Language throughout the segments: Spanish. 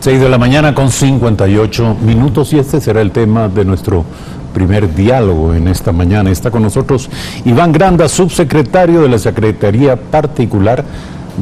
6 de la mañana con 58 minutos y este será el tema de nuestro primer diálogo en esta mañana. Está con nosotros Iván Granda, subsecretario de la Secretaría Particular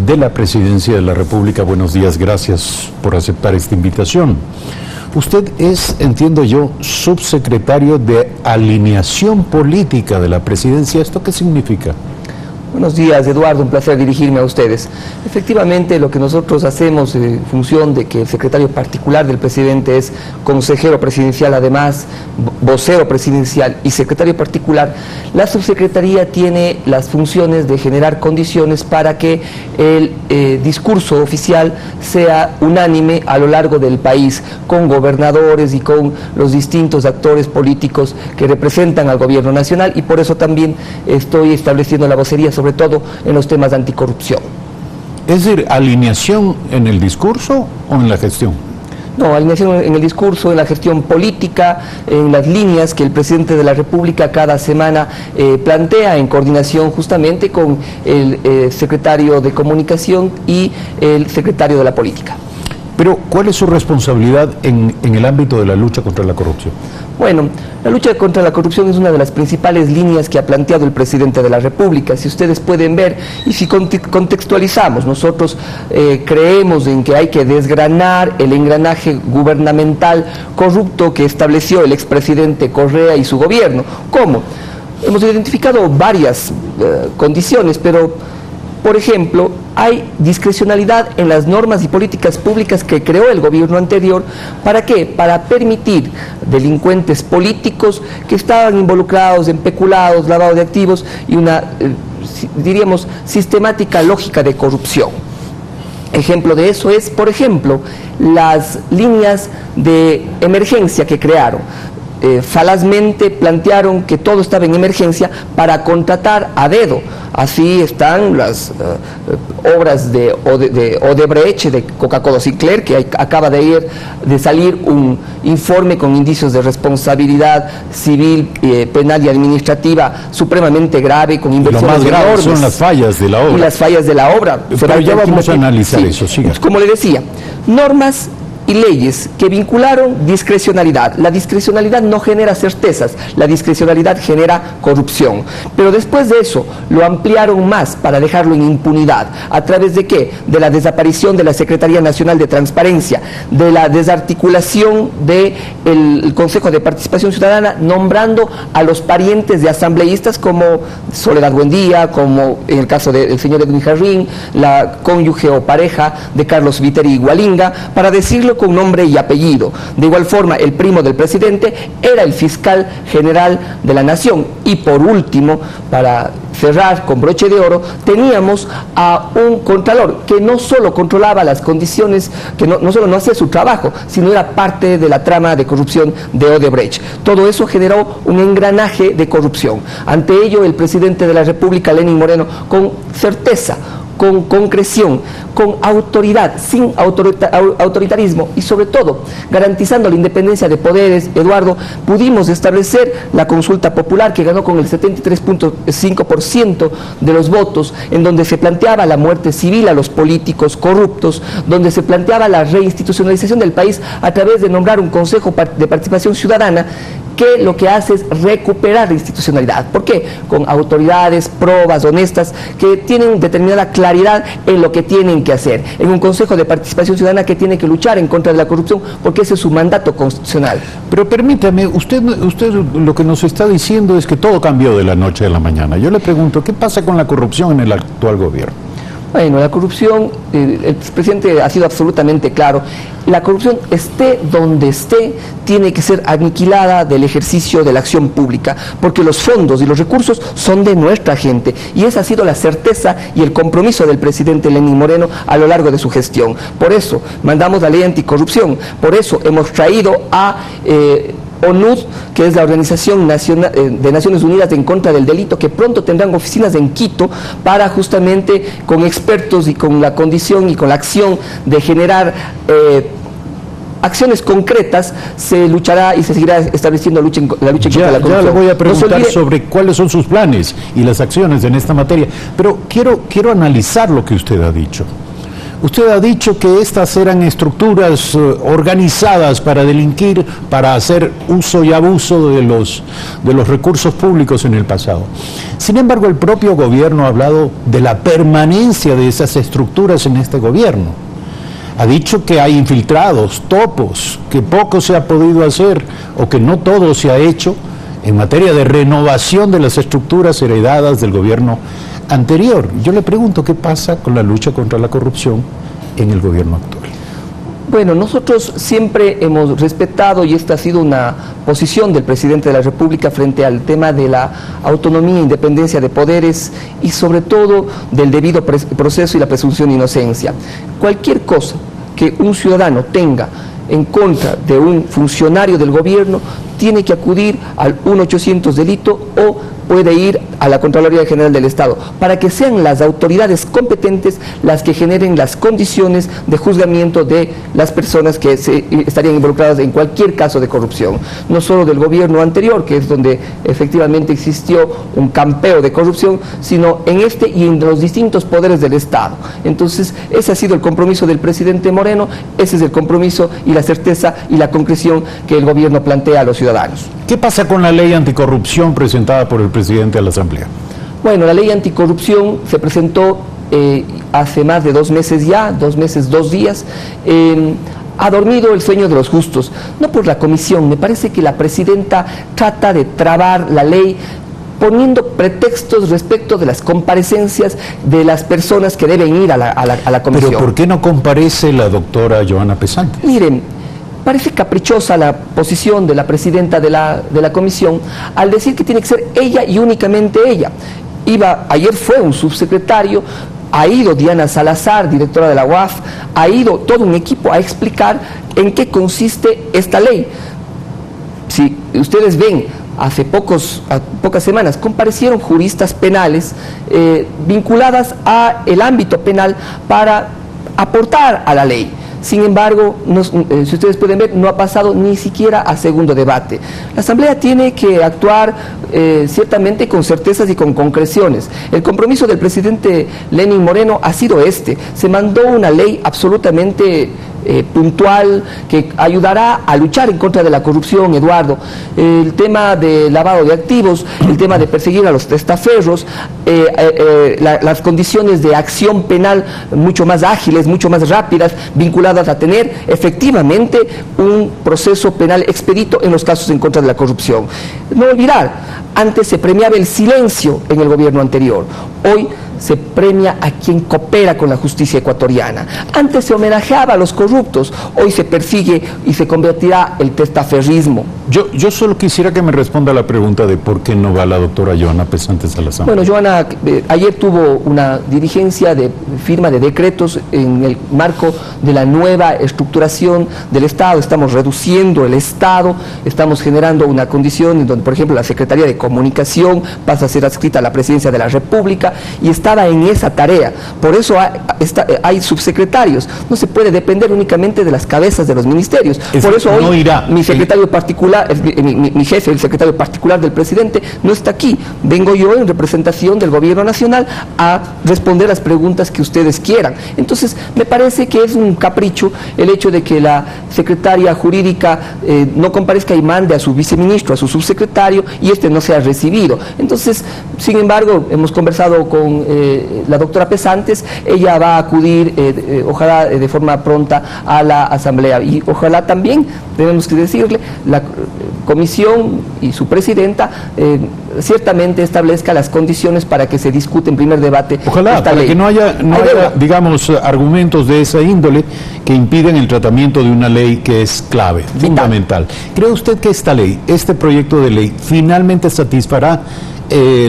de la Presidencia de la República. Buenos días, gracias por aceptar esta invitación. Usted es, entiendo yo, subsecretario de Alineación Política de la Presidencia. ¿Esto qué significa? Buenos días, Eduardo, un placer dirigirme a ustedes. Efectivamente, lo que nosotros hacemos en función de que el secretario particular del presidente es consejero presidencial, además vocero presidencial y secretario particular, la subsecretaría tiene las funciones de generar condiciones para que el discurso oficial sea unánime a lo largo del país, con gobernadores y con los distintos actores políticos que representan al gobierno nacional, y por eso también estoy estableciendo la vocería, sobre todo en los temas de anticorrupción. ¿Es decir, alineación en el discurso o en la gestión? No, alineación en el discurso, en la gestión política, en las líneas que el presidente de la República cada semana plantea en coordinación justamente con el secretario de Comunicación y el secretario de la Política. Pero, ¿cuál es su responsabilidad en el ámbito de la lucha contra la corrupción? Bueno, la lucha contra la corrupción es una de las principales líneas que ha planteado el presidente de la República. Si ustedes pueden ver, y si contextualizamos, nosotros creemos en que hay que desgranar el engranaje gubernamental corrupto que estableció el expresidente Correa y su gobierno. ¿Cómo? Hemos identificado varias condiciones, pero, por ejemplo, hay discrecionalidad en las normas y políticas públicas que creó el gobierno anterior. ¿Para qué? Para permitir delincuentes políticos que estaban involucrados en peculados, lavado de activos y una, diríamos, sistemática lógica de corrupción. Ejemplo de eso es, por ejemplo, las líneas de emergencia que crearon. Falazmente plantearon que todo estaba en emergencia para contratar a dedo. Así están las obras de Odebrecht, de Coca-Cola Sinclair, que acaba de salir un informe con indicios de responsabilidad civil, penal y administrativa supremamente grave, con inversiones enormes. Lo más grave son las fallas de la obra. Y las fallas de la obra. Pero ya vamos a analizar eso, siga. Como le decía, normas y leyes que vincularon discrecionalidad. La discrecionalidad no genera certezas, la discrecionalidad genera corrupción. Pero después de eso lo ampliaron más para dejarlo en impunidad. ¿A través de qué? De la desaparición de la Secretaría Nacional de Transparencia, de la desarticulación del Consejo de Participación Ciudadana, nombrando a los parientes de asambleístas como Soledad Buendía, como en el caso del señor Edwin Jarrín, la cónyuge o pareja de Carlos Viteri Igualinga, para decirlo con nombre y apellido. De igual forma, el primo del presidente era el fiscal general de la nación. Y por último, para cerrar con broche de oro, teníamos a un contralor que no solo controlaba las condiciones, que no solo no hacía su trabajo, sino era parte de la trama de corrupción de Odebrecht. Todo eso generó un engranaje de corrupción. Ante ello, el presidente de la República, Lenín Moreno, con certeza, con concreción, con autoridad, sin autoritarismo y sobre todo garantizando la independencia de poderes, Eduardo, pudimos establecer la consulta popular que ganó con el 73.5% de los votos, en donde se planteaba la muerte civil a los políticos corruptos, donde se planteaba la reinstitucionalización del país a través de nombrar un Consejo de Participación Ciudadana que lo que hace es recuperar la institucionalidad. ¿Por qué? Con autoridades, probas, honestas, que tienen determinada claridad en lo que tienen que hacer. En un Consejo de Participación Ciudadana que tiene que luchar en contra de la corrupción, porque ese es su mandato constitucional. Pero permítame, usted lo que nos está diciendo es que todo cambió de la noche a la mañana. Yo le pregunto, ¿qué pasa con la corrupción en el actual gobierno? Bueno, la corrupción, el presidente ha sido absolutamente claro, la corrupción esté donde esté, tiene que ser aniquilada del ejercicio de la acción pública, porque los fondos y los recursos son de nuestra gente, y esa ha sido la certeza y el compromiso del presidente Lenín Moreno a lo largo de su gestión. Por eso mandamos la ley anticorrupción, por eso hemos traído a ONUD, que es la Organización de Naciones Unidas en contra del delito, que pronto tendrán oficinas en Quito para justamente con expertos y con la condición y con la acción de generar acciones concretas, se luchará y se seguirá estableciendo la lucha contra la corrupción. Ya le voy a preguntar sobre cuáles son sus planes y las acciones en esta materia, pero quiero analizar lo que usted ha dicho. Usted ha dicho que estas eran estructuras organizadas para delinquir, para hacer uso y abuso de los recursos públicos en el pasado. Sin embargo, el propio gobierno ha hablado de la permanencia de esas estructuras en este gobierno. Ha dicho que hay infiltrados, topos, que poco se ha podido hacer o que no todo se ha hecho en materia de renovación de las estructuras heredadas del gobierno anterior. Yo le pregunto qué pasa con la lucha contra la corrupción en el gobierno actual. Bueno, nosotros siempre hemos respetado, y esta ha sido una posición del presidente de la República frente al tema de la autonomía e independencia de poderes y sobre todo del debido proceso y la presunción de inocencia. Cualquier cosa que un ciudadano tenga en contra de un funcionario del gobierno tiene que acudir al 1-800 delito o puede ir a la Contraloría General del Estado, para que sean las autoridades competentes las que generen las condiciones de juzgamiento de las personas que estarían involucradas en cualquier caso de corrupción, no solo del gobierno anterior, que es donde efectivamente existió un campeo de corrupción, sino en este y en los distintos poderes del Estado. Entonces, ese ha sido el compromiso del presidente Moreno, ese es el compromiso y la certeza y la concreción que el gobierno plantea a los ciudadanos. ¿Qué pasa con la ley anticorrupción presentada por el presidente de la Asamblea? Bueno, la ley anticorrupción se presentó hace más de 2 meses ya, 2 meses, 2 días. Ha dormido el sueño de los justos, no por la comisión. Me parece que la presidenta trata de trabar la ley poniendo pretextos respecto de las comparecencias de las personas que deben ir a la comisión. ¿Pero por qué no comparece la doctora Joana Pesante? Miren, parece caprichosa la posición de la presidenta de la comisión al decir que tiene que ser ella y únicamente ella. Ayer fue un subsecretario, ha ido Diana Salazar, directora de la UAF, ha ido todo un equipo a explicar en qué consiste esta ley. Si ustedes ven, hace pocas semanas comparecieron juristas penales vinculadas al ámbito penal para aportar a la ley. Sin embargo, si ustedes pueden ver, no ha pasado ni siquiera a segundo debate. La Asamblea tiene que actuar ciertamente con certezas y con concreciones. El compromiso del presidente Lenín Moreno ha sido este. Se mandó una ley absolutamente puntual que ayudará a luchar en contra de la corrupción, Eduardo. El tema de lavado de activos, el tema de perseguir a los testaferros, las condiciones de acción penal mucho más ágiles, mucho más rápidas, vinculadas a tener efectivamente un proceso penal expedito en los casos en contra de la corrupción. No olvidar, antes se premiaba el silencio en el gobierno anterior, hoy se premia a quien coopera con la justicia ecuatoriana. Antes se homenajeaba a los corruptos, hoy se persigue y se convertirá el testaferrismo. Yo solo quisiera que me responda la pregunta de por qué no va la doctora Joana Pesante a la Asamblea. Bueno, Joana ayer tuvo una dirigencia de firma de decretos en el marco de la nueva estructuración del Estado. Estamos reduciendo el Estado, estamos generando una condición en donde, por ejemplo, la Secretaría de Comunicación pasa a ser adscrita a la Presidencia de la República y estaba en esa tarea. Por eso hay subsecretarios. No se puede depender únicamente de las cabezas de los ministerios. Por eso hoy no irá. Mi secretario particular, mi jefe, el secretario particular del presidente, no está aquí. Vengo yo en representación del gobierno nacional a responder las preguntas que ustedes quieran. Entonces, me parece que es un capricho el hecho de que la secretaria jurídica no comparezca y mande a su viceministro, a su subsecretario, y este no sea recibido. Entonces, sin embargo, hemos conversado con la doctora Pesantes, ella va a acudir, ojalá de forma pronta, a la Asamblea, y ojalá también, tenemos que decirle, la comisión y su presidenta ciertamente establezca las condiciones para que se discute en primer debate. Ojalá, para que no haya, digamos, argumentos de esa índole que impiden el tratamiento de una ley que es clave, fundamental. ¿Cree usted que esta ley, este proyecto de ley, finalmente satisfará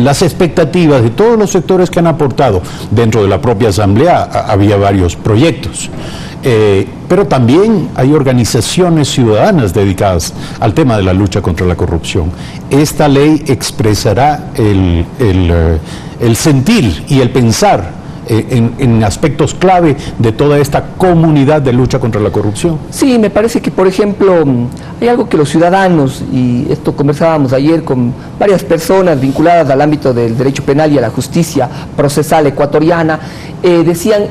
las expectativas de todos los sectores que han aportado? Dentro de la propia Asamblea había varios proyectos, pero también hay organizaciones ciudadanas dedicadas al tema de la lucha contra la corrupción. Esta ley expresará el sentir y el pensar en aspectos clave de toda esta comunidad de lucha contra la corrupción. Sí, me parece que, por ejemplo, hay algo que los ciudadanos, y esto conversábamos ayer con varias personas vinculadas al ámbito del derecho penal y a la justicia procesal ecuatoriana, decían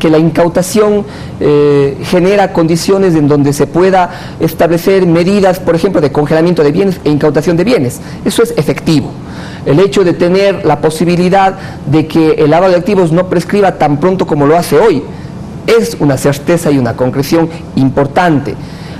que la incautación genera condiciones en donde se pueda establecer medidas, por ejemplo, de congelamiento de bienes e incautación de bienes. Eso es efectivo. El hecho de tener la posibilidad de que el lavado de activos no prescriba tan pronto como lo hace hoy es una certeza y una concreción importante.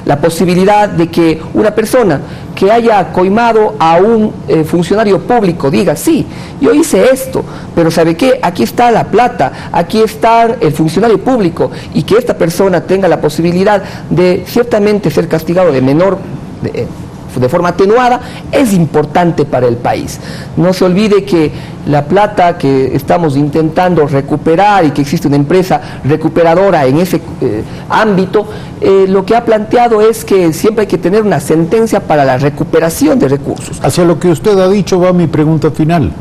La posibilidad de que una persona que haya coimado a un funcionario público diga, sí, yo hice esto, pero ¿sabe qué? Aquí está la plata, aquí está el funcionario público, y que esta persona tenga la posibilidad de ciertamente ser castigado de forma atenuada, es importante para el país. No se olvide que la plata que estamos intentando recuperar y que existe una empresa recuperadora en ese ámbito, lo que ha planteado es que siempre hay que tener una sentencia para la recuperación de recursos. Hacia lo que usted ha dicho va mi pregunta final.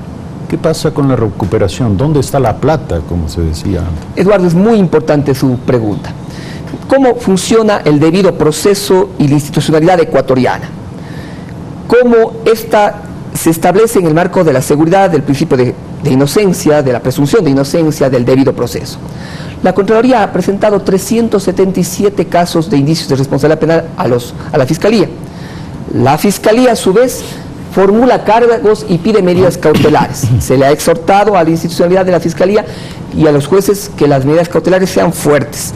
¿Qué pasa con la recuperación? ¿Dónde está la plata, como se decía antes? Eduardo, es muy importante su pregunta. ¿Cómo funciona el debido proceso y la institucionalidad ecuatoriana? ¿Cómo esta se establece en el marco de la seguridad, del principio de inocencia, de la presunción de inocencia, del debido proceso? La Contraloría ha presentado 377 casos de indicios de responsabilidad penal a la Fiscalía. La Fiscalía, a su vez, formula cargos y pide medidas cautelares. Se le ha exhortado a la institucionalidad de la Fiscalía y a los jueces que las medidas cautelares sean fuertes.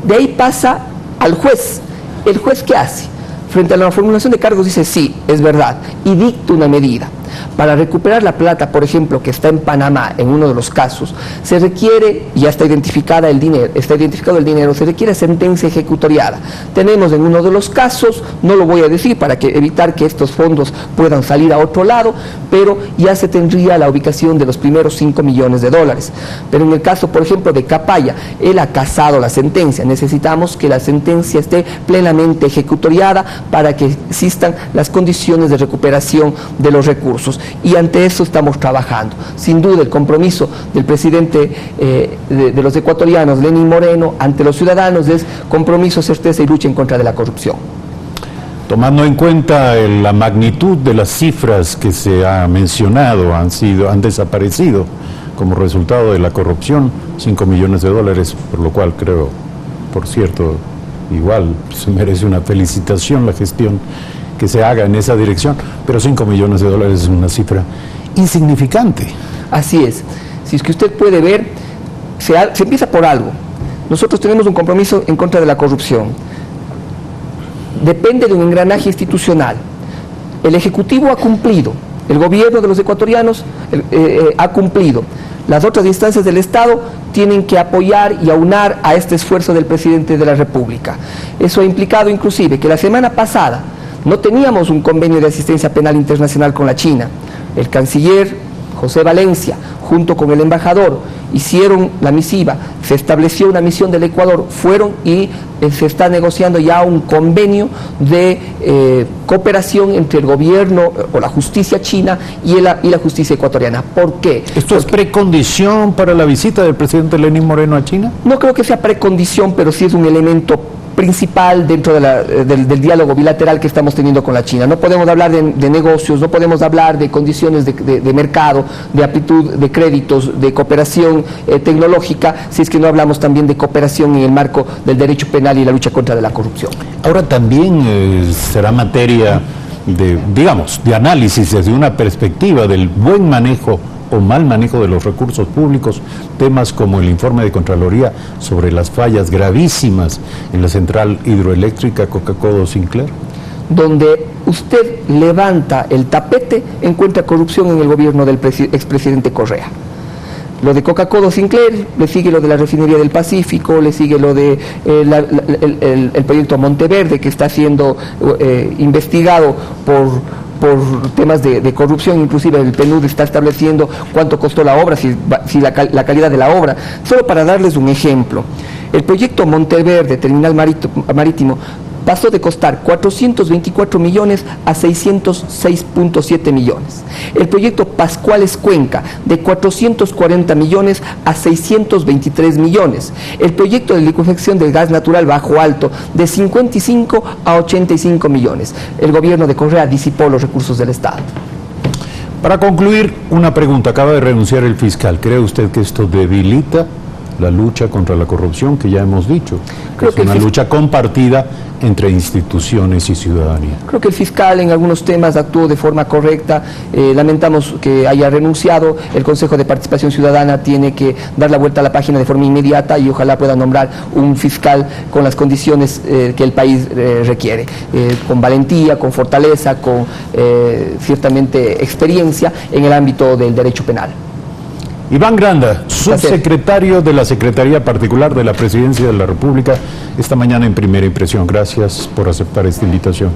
De ahí pasa al juez. ¿El juez qué hace? Frente a la formulación de cargos dice, sí, es verdad, y dicta una medida. Para recuperar la plata, por ejemplo, que está en Panamá, en uno de los casos, se requiere, ya está identificado el dinero, se requiere sentencia ejecutoriada. Tenemos en uno de los casos, no lo voy a decir para evitar que estos fondos puedan salir a otro lado, pero ya se tendría la ubicación de los primeros 5 millones de dólares. Pero en el caso, por ejemplo, de Capaya, él ha casado la sentencia. Necesitamos que la sentencia esté plenamente ejecutoriada para que existan las condiciones de recuperación de los recursos. Y ante eso estamos trabajando. Sin duda el compromiso del presidente de los ecuatorianos, Lenín Moreno, ante los ciudadanos es compromiso, certeza y lucha en contra de la corrupción. Tomando en cuenta la magnitud de las cifras que se ha mencionado, han desaparecido como resultado de la corrupción, 5 millones de dólares, por lo cual creo, por cierto, igual se merece una felicitación la gestión que se haga en esa dirección, pero 5 millones de dólares es una cifra insignificante. Así es. Si es que usted puede ver, se empieza por algo. Nosotros tenemos un compromiso en contra de la corrupción. Depende de un engranaje institucional. El Ejecutivo ha cumplido, el gobierno de los ecuatorianos ha cumplido. Las otras instancias del Estado tienen que apoyar y aunar a este esfuerzo del presidente de la República. Eso ha implicado inclusive que la semana pasada no teníamos un convenio de asistencia penal internacional con la China. El canciller José Valencia, junto con el embajador, hicieron la misiva, se estableció una misión del Ecuador, fueron y se está negociando ya un convenio de cooperación entre el gobierno o la justicia china y la justicia ecuatoriana. ¿Por qué? ¿Esto es precondición para la visita del presidente Lenín Moreno a China? No creo que sea precondición, pero sí es un elemento principal dentro del diálogo bilateral que estamos teniendo con la China. No podemos hablar de negocios, no podemos hablar de condiciones de mercado, de aptitud de créditos, de cooperación tecnológica, si es que no hablamos también de cooperación en el marco del derecho penal y la lucha contra la corrupción. Ahora también será materia de análisis desde una perspectiva del buen manejo o mal manejo de los recursos públicos, temas como el informe de Contraloría sobre las fallas gravísimas en la central hidroeléctrica Coca-Codo Sinclair. Donde usted levanta el tapete, encuentra corrupción en el gobierno del expresidente Correa. Lo de Coca-Codo Sinclair, le sigue lo de la refinería del Pacífico, le sigue lo de el proyecto Monteverde, que está siendo investigado por temas de corrupción. Inclusive el PNUD está estableciendo cuánto costó la obra, si la calidad de la obra. Solo para darles un ejemplo, el proyecto Monteverde, terminal marítimo, pasó de costar 424 millones a 606.7 millones. El proyecto Pascuales Cuenca, de 440 millones a 623 millones. El proyecto de licuefacción del gas natural bajo alto, de 55 a 85 millones. El gobierno de Correa disipó los recursos del Estado. Para concluir, una pregunta. Acaba de renunciar el fiscal. ¿Cree usted que esto debilita la lucha contra la corrupción, que ya hemos dicho, Creo que es una lucha compartida entre instituciones y ciudadanía. Creo que el fiscal en algunos temas actuó de forma correcta. Lamentamos que haya renunciado. El Consejo de Participación Ciudadana tiene que dar la vuelta a la página de forma inmediata y ojalá pueda nombrar un fiscal con las condiciones que el país requiere, con valentía, con fortaleza, con ciertamente experiencia en el ámbito del derecho penal. Iván Granda, subsecretario de la Secretaría Particular de la Presidencia de la República, esta mañana en Primera Impresión. Gracias por aceptar esta invitación.